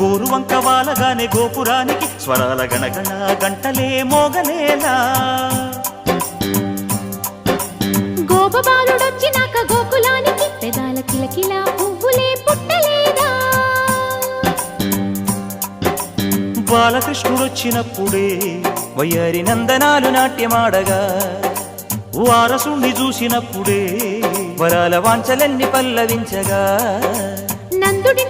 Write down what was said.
గోరువంక వాలగానే గోపురానికి స్వరాల గణగణ గంటలే మోగనేలా. గోపబాలుడొచ్చినాక గోకులానికి పెదాల కిలకిలా పువ్వులే పుట్టలేదా. బాలకృష్ణుడొచ్చినప్పుడే వయ్యారి నందనాలు నాట్యమాడగా, వారసుణ్ణి చూసినప్పుడే వరాల వాంఛలన్నీ పల్లవించగా. నందుడి